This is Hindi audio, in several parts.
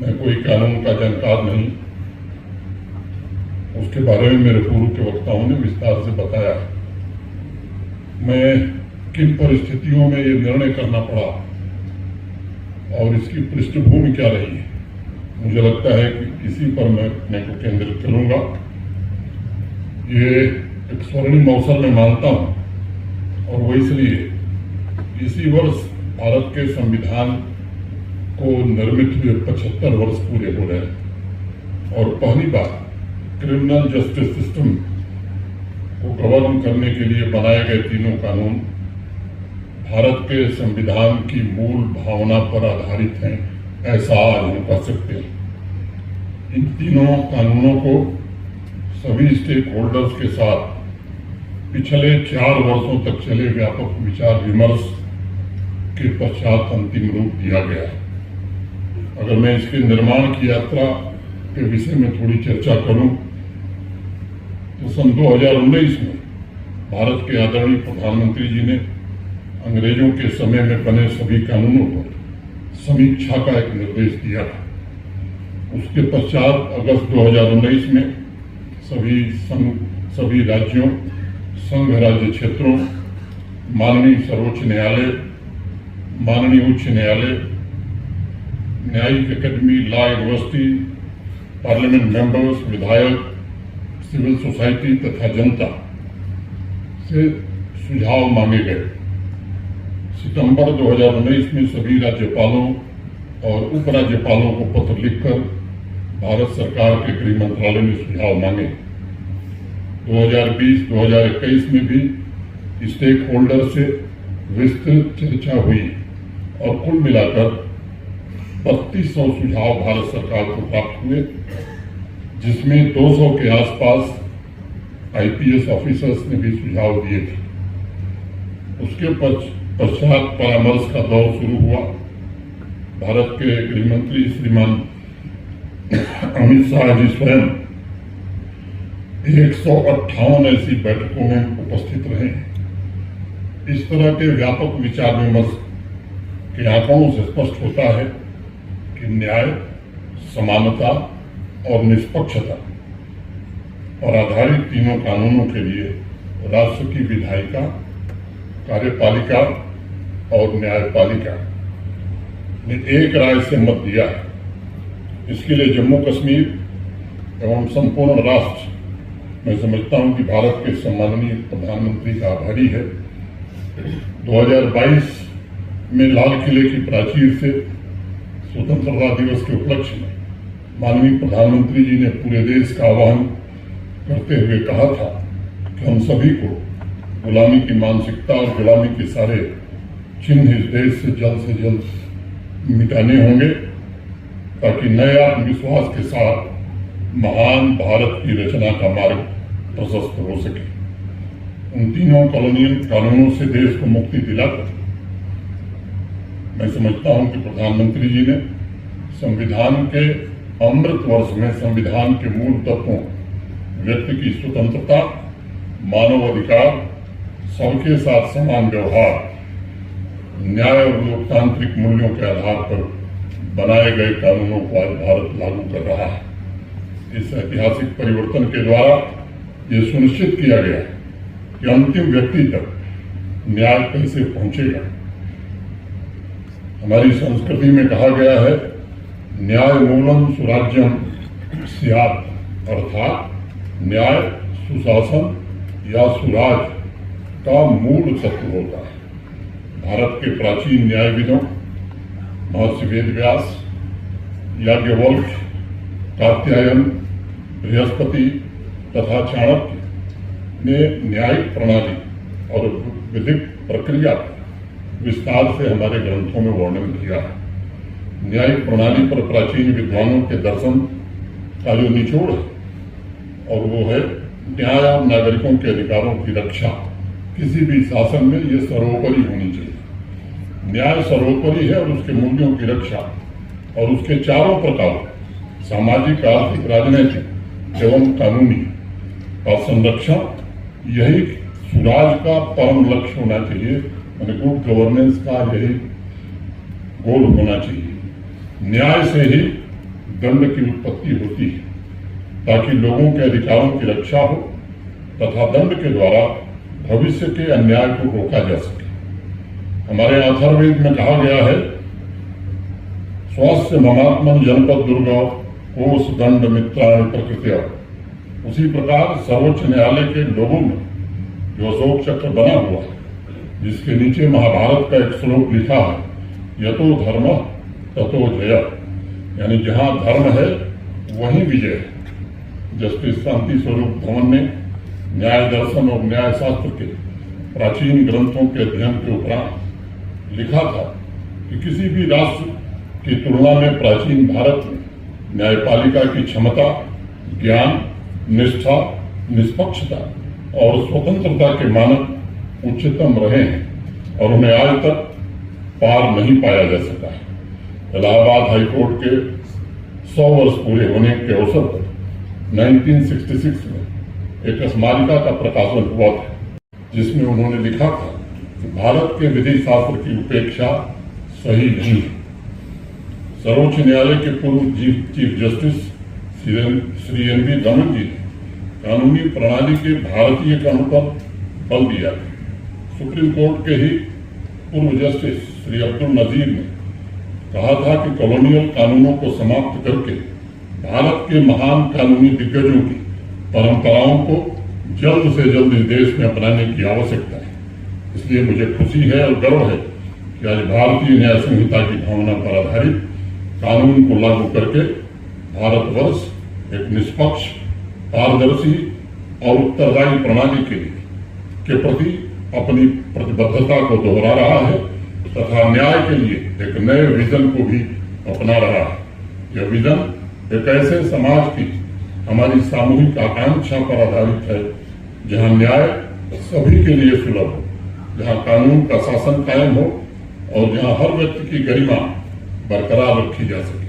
मैं कोई कानून का जानकार नहीं, उसके बारे में मेरे पूर्व के वक्ताओं ने विस्तार से बताया। मैं किन परिस्थितियों में ये निर्णय करना पड़ा और इसकी पृष्ठभूमि क्या रही है, मुझे लगता है कि इसी पर मैं अपने को केंद्रित करूंगा। ये एक स्वर्णिम अवसर मैं मानता हूं, और वो इसलिए इसी वर्ष भारत के संविधान को निर्मित हुए 75 वर्ष पूरे हो रहे हैं, और पहली बार क्रिमिनल जस्टिस सिस्टम को गवर्न करने के लिए बनाए गए तीनों कानून भारत के संविधान की मूल भावना पर आधारित हैं, ऐसा आज हम कह सकते हैं। इन तीनों कानूनों को सभी स्टेक होल्डर्स के साथ पिछले 4 वर्षों तक चले व्यापक विचार विमर्श के पश्चात अंतिम रूप दिया गया। अगर मैं इसके निर्माण की यात्रा के विषय में थोड़ी चर्चा करूं, तो सन 2019 में भारत के आदरणीय प्रधानमंत्री जी ने अंग्रेजों के समय में बने सभी कानूनों पर समीक्षा का एक निर्देश दिया था। उसके पश्चात अगस्त 2019 में सभी राज्यों, संघ राज्य क्षेत्रों, माननीय सर्वोच्च न्यायालय, माननीय उच्च न्यायालय, न्यायिक academy, law university, parliament members, विधायक, सिविल सोसाइटी तथा जनता से सुझाव मांगे गए। सितंबर 2019 में सभी राज्यपालों और उपराज्यपालों को पत्र लिखकर भारत सरकार के गृह मंत्रालय ने सुझाव मांगे। 2020-2021 में भी स्टेक होल्डर से विस्तृत चर्चा हुई और कुल मिलाकर 3200 सुझाव भारत सरकार को प्राप्त हुए, जिसमें 200 के आसपास IPS ऑफिसर्स ने भी सुझाव दिए थे। उसके पश्चात परामर्श का दौर शुरू हुआ। भारत के गृह मंत्री श्रीमान अमित शाह जी स्वयं 158 ऐसी बैठकों में उपस्थित रहे। इस तरह के व्यापक विचार विमर्श के आंकड़ों से स्पष्ट होता है कि न्याय, समानता और निष्पक्षता पर आधारित तीनों कानूनों के लिए राष्ट्र की विधायिका, कार्यपालिका और न्यायपालिका ने एक राय से मत दिया है। इसके लिए जम्मू कश्मीर एवं संपूर्ण राष्ट्र, मैं समझता हूं कि भारत के सम्माननीय प्रधानमंत्री का आभारी है। 2022 में लाल किले की प्राचीर से स्वतंत्रता दिवस के उपलक्ष्य में माननीय प्रधानमंत्री जी ने पूरे देश का आह्वान करते हुए कहा था कि हम सभी को गुलामी की मानसिकता और गुलामी के सारे चिन्ह इस देश से जल्द मिटाने होंगे, ताकि नए आत्मविश्वास के साथ महान भारत की रचना का मार्ग प्रशस्त हो सके। उन तीनों कॉलोनियल कानूनों से देश को मुक्ति दिलाकर मैं समझता हूं कि प्रधानमंत्री जी ने संविधान के अमृत वर्ष में संविधान के मूल तत्वों, व्यक्ति की स्वतंत्रता, मानव अधिकार, सबके साथ समान व्यवहार, न्याय और लोकतांत्रिक मूल्यों के आधार पर बनाए गए कानूनों को आज भारत लागू कर रहा है। इस ऐतिहासिक परिवर्तन के द्वारा ये सुनिश्चित किया गया कि अंतिम व्यक्ति तक न्याय कैसे पहुंचेगा। हमारी संस्कृति में कहा गया है, न्याय मूलम सुराज्यम स्यात्, अर्थात न्याय, सुशासन या सुराज का मूल तत्व होता है। भारत के प्राचीन न्यायविदों महर्षि वेदव्यास, याज्ञवल्क्य, कात्यायन, बृहस्पति तथा चाणक्य ने न्यायिक प्रणाली और विधिक प्रक्रिया विस्तार से हमारे ग्रंथों में वर्णन किया है। न्यायिक प्रणाली पर प्राचीन विद्वानों के दर्शन का जो निचोड़ है, और वो है न्याय और नागरिकों के अधिकारों की रक्षा। किसी भी शासन में ये सर्वोपरि होनी चाहिए। न्याय सर्वोपरि है और उसके मूल्यों की रक्षा और उसके चारों प्रकार सामाजिक, आर्थिक, राजनीतिक एवं कानूनी का संरक्षण, यही सुराज का परम लक्ष्य होना चाहिए। गुड गवर्नेंस का यही गोल होना चाहिए। न्याय से ही दंड की उत्पत्ति होती है ताकि लोगों के अधिकारों की रक्षा हो तथा दंड के द्वारा भविष्य के अन्याय को रोका जा सके। हमारे अथर्ववेद में कहा गया है, स्वास्थ्य ममात्मन जनपद दुर्गा कोष दंड मित्राणि प्रकृत्या। उसी प्रकार सर्वोच्च न्यायालय के लोगों में जो अशोक चक्र बना हुआ है, जिसके नीचे महाभारत का एक श्लोक लिखा है, यतो धर्म ततो जय, यानी जहां धर्म है वहीं विजय है। जस्टिस शांति स्वरूप धवन ने न्याय दर्शन और न्याय शास्त्र के प्राचीन ग्रंथों के अध्ययन के उपरांत लिखा था कि किसी भी राष्ट्र की तुलना में प्राचीन भारत में न्यायपालिका की क्षमता, ज्ञान, निष्ठा, निष्पक्षता और स्वतंत्रता के मानक उच्चतम रहे हैं और उन्हें आज तक पार नहीं पाया जा सका है। इलाहाबाद हाईकोर्ट के 100 वर्ष पूरे होने के अवसर पर 1966 में एक स्मारिका का प्रकाशन हुआ था, जिसमें उन्होंने लिखा था कि भारत के विधि शास्त्र की उपेक्षा सही नहीं है। सर्वोच्च न्यायालय के पूर्व chief justice Shri N V Raman ji ने कानूनी प्रणाली के भारतीयकरण पर बल दिया। सुप्रीम कोर्ट के ही पूर्व जस्टिस श्री अब्दुल नजीर ने कहा था कि कॉलोनियल कानूनों को समाप्त करके भारत के महान कानूनी दिग्गजों की परंपराओं को जल्द से जल्द इस देश में अपनाने की आवश्यकता है। इसलिए मुझे खुशी है और गर्व है कि आज भारतीय न्याय संहिता की भावना पर आधारित कानून को लागू करके भारतवर्ष एक निष्पक्ष, पारदर्शी और उत्तरदायी प्रणाली के प्रति अपनी प्रतिबद्धता को दोहरा रहा है तथा न्याय के लिए एक नए विजन को भी अपना रहा है। यह विजन एक ऐसे समाज की हमारी सामूहिक आकांक्षा पर आधारित है जहां न्याय सभी के लिए सुलभ हो, जहां कानून का शासन कायम हो और जहां हर व्यक्ति की गरिमा बरकरार रखी जा सके।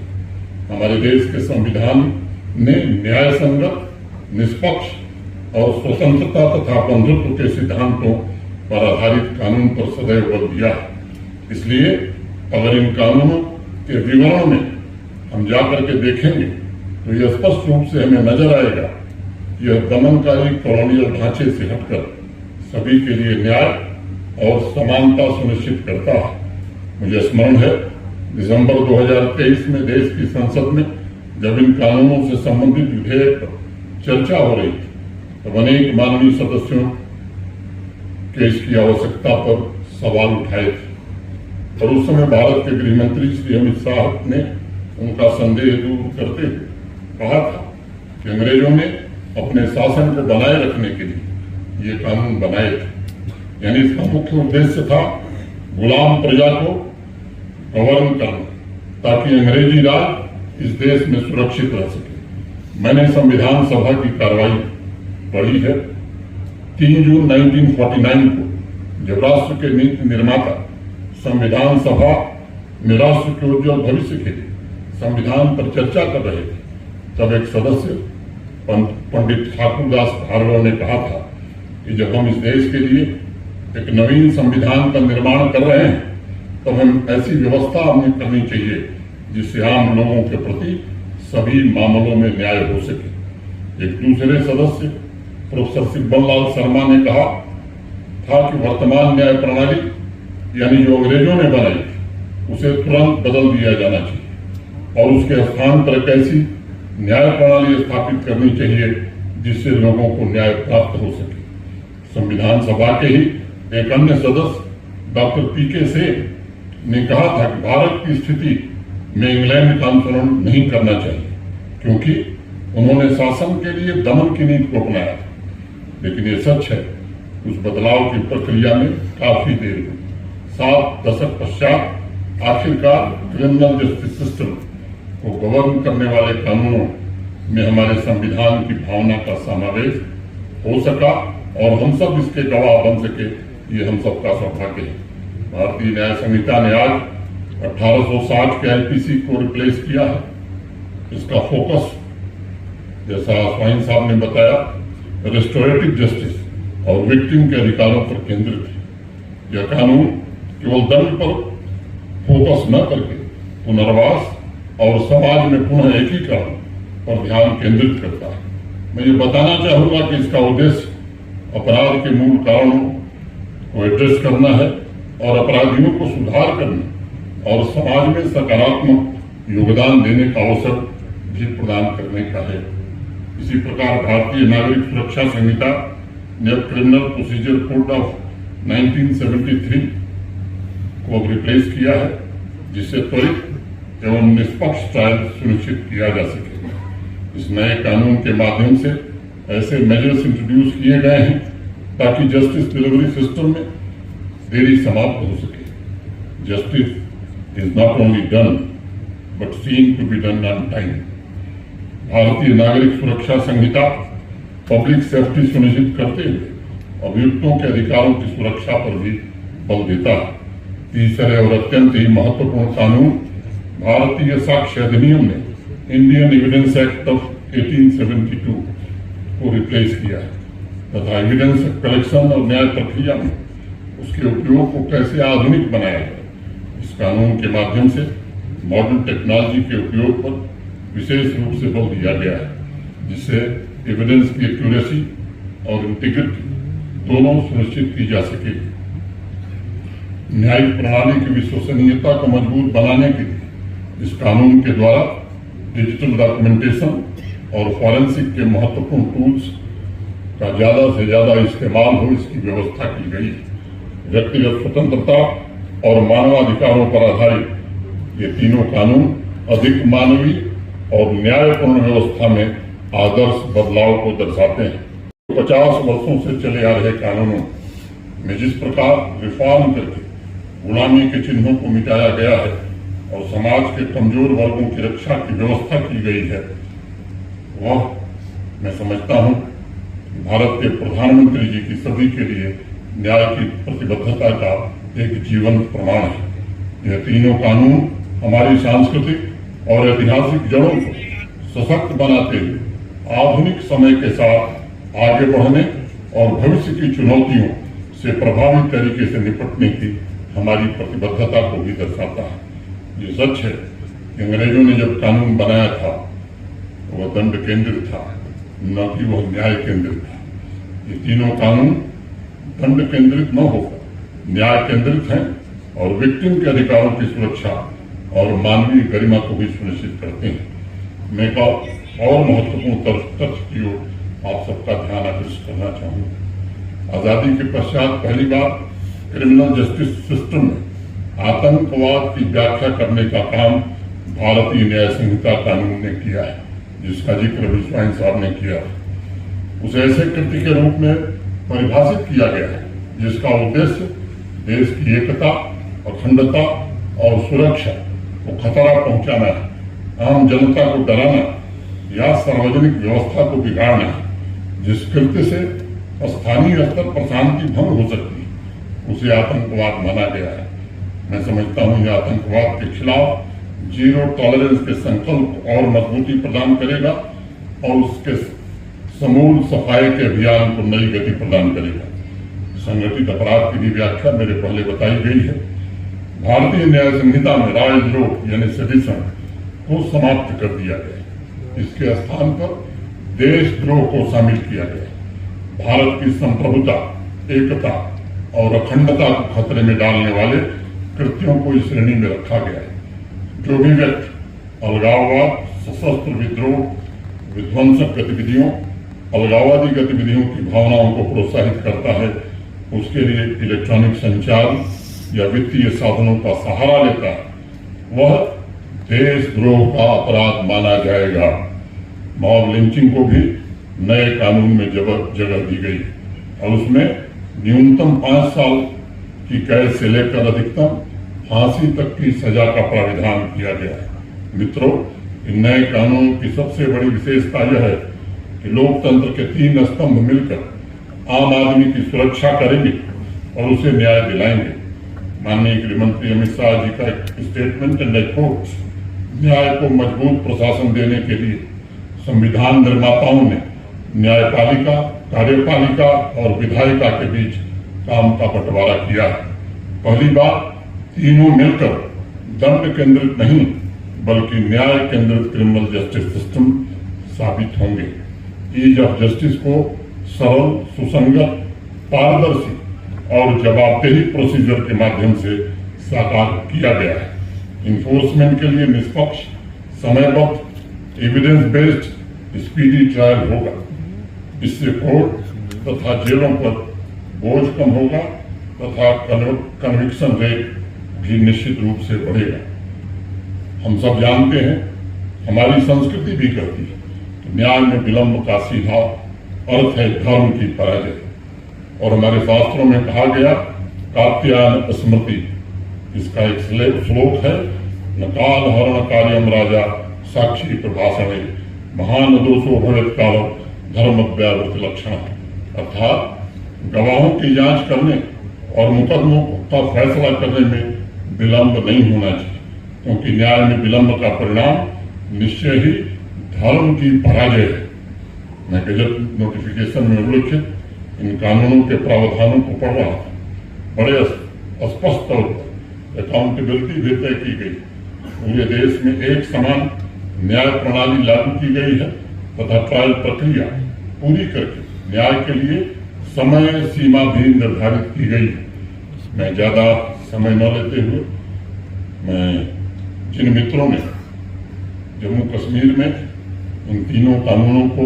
हमारे देश के संविधान ने न्याय संगत, निष्पक्ष और स्वतंत्रता तथा बंधुत्व के सिद्धांतों पर आधारित कानून पर सदैव बल दिया है। इसलिए अगर इन कानूनों के विवरण में हम जाकर के देखेंगे तो यह स्पष्ट रूप से हमें नजर आएगा कि यह दमनकारी कॉलोनियल ढांचे से हटकर सभी के लिए न्याय और समानता सुनिश्चित करता है। मुझे स्मरण है, दिसंबर 2023 में देश की संसद में जब इन कानूनों से संबंधित विधेयक पर चर्चा हो रही थी तब अनेक माननीय सदस्यों के इसकी आवश्यकता पर सवाल उठाए थे और उस समय भारत के गृह मंत्री श्री अमित शाह ने उनका संदेह दूर करते हुए कहा था कि अंग्रेजों ने अपने शासन को बनाए रखने के लिए ये कानून बनाए थे। यानी इसका मुख्य उद्देश्य था गुलाम प्रजा को गवर्न करना ताकि अंग्रेजी राज इस देश में सुरक्षित रह सके। मैंने संविधान सभा की कार्रवाई पढ़ी है। 3 जून 1949 को जब राष्ट्र के नीति निर्माता संविधान सभा में राष्ट्र के उज्जवल भविष्य के लिए संविधान पर चर्चा कर रहे थे, तब एक सदस्य पंडित ठाकुरदास भार्गव ने कहा था कि जब हम इस देश के लिए एक नवीन संविधान का निर्माण कर रहे हैं तब हम ऐसी व्यवस्था हमें करनी चाहिए जिससे आम लोगों के प्रति सभी मामलों में न्याय हो सके। एक दूसरे सदस्य प्रोफेसर सिब्बललाल शर्मा ने कहा था कि वर्तमान न्याय प्रणाली यानी जो अंग्रेजों ने बनाई उसे तुरंत बदल दिया जाना चाहिए और उसके स्थान पर एक ऐसी न्याय प्रणाली स्थापित करनी चाहिए जिससे लोगों को न्याय प्राप्त हो सके। संविधान सभा के ही एक अन्य सदस्य डॉक्टर पीके सेन ने कहा था कि भारत की स्थिति में इंग्लैंड का अनुसरण नहीं करना चाहिए क्योंकि उन्होंने शासन के लिए दमन की नीति को अपनाया था। लेकिन ये सच है, उस बदलाव की प्रक्रिया में काफी देर हुई। 7 दशक पश्चात आखिरकार क्रिमिनल जस्टिस सिस्टम को गवर्न करने वाले कानूनों में हमारे संविधान की भावना का समावेश हो सका और हम सब इसके गवाह बन सके। ये हम सबका सौभाग्य है। भारतीय न्याय संहिता ने आज 1860 के आईपीसी को रिप्लेस किया है। इसका फोकस, जैसा स्वाइन साहब ने बताया, रेस्टोरेटिव जस्टिस और विक्टिम के अधिकारों पर केंद्रित है। यह कानून केवल दंड पर फोकस न करके पुनर्वास और समाज में पुनः एकीकरण पर ध्यान केंद्रित करता है। मैं ये बताना चाहूंगा कि इसका उद्देश्य अपराध के मूल कारणों को एड्रेस करना है और अपराधियों को सुधार करने और समाज में सकारात्मक योगदान देने का अवसर भी प्रदान करने का है। इसी प्रकार भारतीय नागरिक सुरक्षा संहिता ने क्रिमिनल प्रोसीजर कोड ऑफ 1973 को रिप्लेस किया है, जिससे त्वरित एवं निष्पक्ष ट्रायल सुनिश्चित किया जा सके। इस नए कानून के माध्यम से ऐसे मेजर्स इंट्रोड्यूस किए गए हैं ताकि जस्टिस डिलीवरी सिस्टम में देरी समाप्त हो सके। Justice is not only done but seen to be done on time. भारतीय नागरिक सुरक्षा संहिता पब्लिक सेफ्टी सुनिश्चित करते हुए अभियुक्तों के अधिकारों की सुरक्षा पर भी बल देता है। तीसरे और अत्यंत ही महत्वपूर्ण कानून भारतीय साक्ष्य अधिनियम ने इंडियन एविडेंस एक्ट ऑफ 1872 को रिप्लेस किया है तथा एविडेंस कलेक्शन और न्याय प्रक्रिया में उसके उपयोग को कैसे आधुनिक बनाया जाए। इस कानून के माध्यम से मॉडर्न टेक्नोलॉजी के उपयोग पर विशेष रूप से बल दिया गया है, जिससे एविडेंस की एक्यूरेसी और इंटीग्रिटी दोनों सुनिश्चित की जा सकेगी। न्यायिक प्रणाली की विश्वसनीयता को मजबूत बनाने के लिए इस कानून के द्वारा डिजिटल डॉक्यूमेंटेशन और फॉरेंसिक के महत्वपूर्ण टूल्स का ज्यादा से ज्यादा इस्तेमाल हो, इसकी व्यवस्था की गई। व्यक्तिगत स्वतंत्रता और मानवाधिकारों पर आधारित ये तीनों कानून अधिक मानवीय और न्यायपूर्ण व्यवस्था में आदर्श बदलाव को दर्शाते हैं। 50 वर्षों से चले आ रहे कानूनों में जिस प्रकार रिफॉर्म करके गुलामी के चिन्हों को मिटाया गया है और समाज के कमजोर वर्गों की रक्षा की व्यवस्था की गई है, वह मैं समझता हूं भारत के प्रधानमंत्री जी की सभी के लिए न्याय की प्रतिबद्धता का एक जीवंत प्रमाण है। यह तीनों कानून हमारी सांस्कृतिक और ऐतिहासिक जड़ों को सशक्त बनाते हुए आधुनिक समय के साथ आगे बढ़ने और भविष्य की चुनौतियों से प्रभावी तरीके से निपटने की हमारी प्रतिबद्धता को भी दर्शाता है। ये सच है कि अंग्रेजों ने जब कानून बनाया था वह दंड केंद्रित था, न कि वह न्याय केंद्रित था। ये तीनों कानून दंड केंद्रित न होकर न्याय केंद्रित हैं और विक्टिम के अधिकारों की सुरक्षा और मानवीय गरिमा को भी सुनिश्चित करते हैं। मैं का और महत्वपूर्ण तथ्य की ओर आप सबका ध्यान आकृष्ट करना चाहूंगा। आजादी के पश्चात पहली बार क्रिमिनल जस्टिस सिस्टम में आतंकवाद की व्याख्या करने का काम भारतीय न्याय संहिता कानून ने किया है, जिसका जिक्र विश्वाइन साहब ने किया। उसे ऐसे कृत्य के रूप में परिभाषित किया गया है जिसका उद्देश्य देश की एकता, अखंडता और सुरक्षा को खतरा पहुंचाना है, आम जनता को डराना या सार्वजनिक व्यवस्था को बिगाड़ना है। जिस कृत्य से स्थानीय स्तर पर शांति भंग हो सकती है उसे आतंकवाद माना गया है। मैं समझता हूं यह आतंकवाद के खिलाफ जीरो टॉलरेंस के संकल्प और मजबूती प्रदान करेगा और उसके समूल सफाई के अभियान को नई गति प्रदान करेगा। संगठित अपराध की भी व्याख्या मेरे पहले बताई गई है। भारतीय न्याय संहिता में राजद्रोह यानी सेडिशन को समाप्त कर दिया गया। इसके स्थान पर देशद्रोह को शामिल किया गया। भारत की संप्रभुता, एकता और अखंडता को खतरे में डालने वाले कृत्यों को इस श्रेणी में रखा गया है। जो भी व्यक्ति अलगाववाद, सशस्त्र विद्रोह, विध्वंसक गतिविधियों, अलगाववादी गतिविधियों की भावनाओं को प्रोत्साहित करता है, उसके लिए इलेक्ट्रॉनिक संचार या वित्तीय साधनों का सहारा लेता है, वह देशद्रोह का अपराध माना जाएगा। मॉब लिंचिंग को भी नए कानून में जगह दी गई और उसमें न्यूनतम 5 साल की कैद से लेकर अधिकतम फांसी तक की सजा का प्राविधान किया गया है। मित्रों, इन नए कानून की सबसे बड़ी विशेषता यह है कि लोकतंत्र के 3 स्तंभ मिलकर आम आदमी की सुरक्षा करेंगे और उसे न्याय दिलाएंगे। माननीय गृह मंत्री अमित शाह जी का एक स्टेटमेंट एंड कोट, न्याय को मजबूत प्रशासन देने के लिए संविधान निर्माताओं ने न्यायपालिका, कार्यपालिका और विधायिका के बीच काम का बंटवारा किया है। पहली बार तीनों मिलकर दंड केंद्रित नहीं बल्कि न्याय केंद्रित क्रिमिनल जस्टिस सिस्टम साबित होंगे। ईज ऑफ जस्टिस को सरल, सुसंगत, पारदर्शी और जवाबदेही प्रोसीजर के माध्यम से साकार किया गया है। इन्फोर्समेंट के लिए निष्पक्ष, समयबद्ध, एविडेंस बेस्ड स्पीडी ट्रायल होगा। इससे कोर्ट तथा जेलों पर बोझ कम होगा तथा कन्विक्शन रेट भी निश्चित रूप से बढ़ेगा। हम सब जानते हैं, हमारी संस्कृति भी कहती है कि न्याय में विलंब का सीधा अर्थ है धर्म की पराजय। और हमारे शास्त्रों में कहा गया, कात्यायन स्मृति, इसका एक श्लोक है, न काल हरण कार्यम राजा साक्षी प्रभाषणे महान दोषो भवेत् कालो धर्म व्यावृत लक्षण। अर्थात गवाहों की जांच करने और मुकदमों का फैसला करने में विलंब नहीं होना चाहिए, क्योंकि न्याय में विलंब का परिणाम निश्चय ही धर्म की पराजय है। मैं गजट नोटिफिकेशन में उल्लिखित इन कानूनों के प्रावधानों को पढ़ रहा था। बड़े स्पष्ट तौर पर अकाउंटेबिलिटी भी तय की गई। पूरे देश में एक समान न्याय प्रणाली लागू की गई है तथा ट्रायल प्रक्रिया पूरी करके न्याय के लिए समय सीमा भी निर्धारित की गई है। मैं ज्यादा समय न लेते हुए, मैं जिन मित्रों ने जम्मू कश्मीर में इन तीनों कानूनों को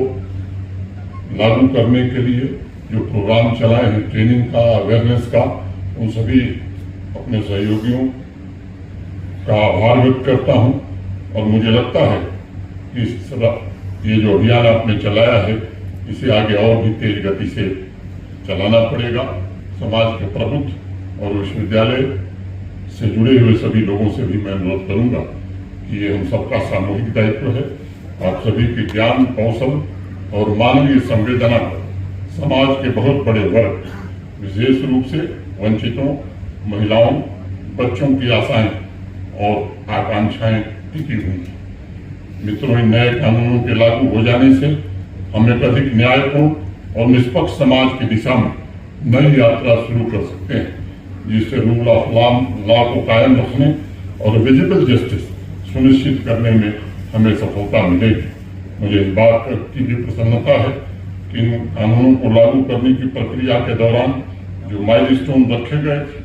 लागू करने के लिए जो प्रोग्राम चलाए हैं, ट्रेनिंग का, अवेयरनेस का, उन सभी अपने सहयोगियों का आभार व्यक्त करता हूं। और मुझे लगता है कि ये जो अभियान आपने चलाया है, इसे आगे और भी तेज गति से चलाना पड़ेगा। समाज के प्रबुद्ध और विश्वविद्यालय से जुड़े हुए सभी लोगों से भी मैं अनुरोध करूंगा कि ये हम सबका सामूहिक दायित्व है। आप सभी के ज्ञान, कौशल और मानवीय संवेदना पर समाज के बहुत बड़े वर्ग, विशेष रूप से वंचितों, महिलाओं, बच्चों की आशाएं और आकांक्षाएं टिकी हुई हैं। मित्रों, इन नए कानूनों के लागू हो जाने से हम एक अधिक न्यायपूर्ण और निष्पक्ष समाज की दिशा में नई यात्रा शुरू कर सकते हैं, जिससे रूल ऑफ लॉ को कायम रखने और विजिबल जस्टिस सुनिश्चित करने में हमें सफलता मिलेगी। मुझे इस बात की भी प्रसन्नता है कि इन कानूनों को लागू करने की प्रक्रिया के दौरान जो माइलस्टोन रखे गए थे,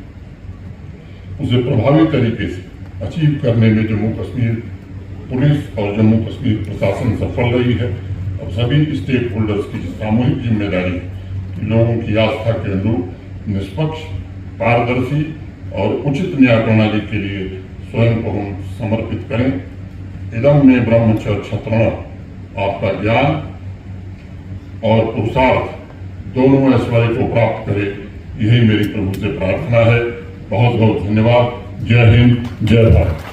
उसे प्रभावी तरीके से अचीव करने में जम्मू कश्मीर पुलिस और जम्मू कश्मीर प्रशासन सफल रही है। अब सभी स्टेक होल्डर्स की सामूहिक जिम्मेदारी है कि लोगों की आस्था के अनुरूप निष्पक्ष, पारदर्शी और उचित न्याय प्रणाली के लिए स्वयं को हम समर्पित करें। इदम में ब्रह्मचर्य छत्रण, आपका ज्ञान और पुरुषार्थ दोनों ऐश्वर्य को प्राप्त करे, यही मेरी प्रभु से प्रार्थना है। बहुत बहुत धन्यवाद। जय हिंद, जय भारत।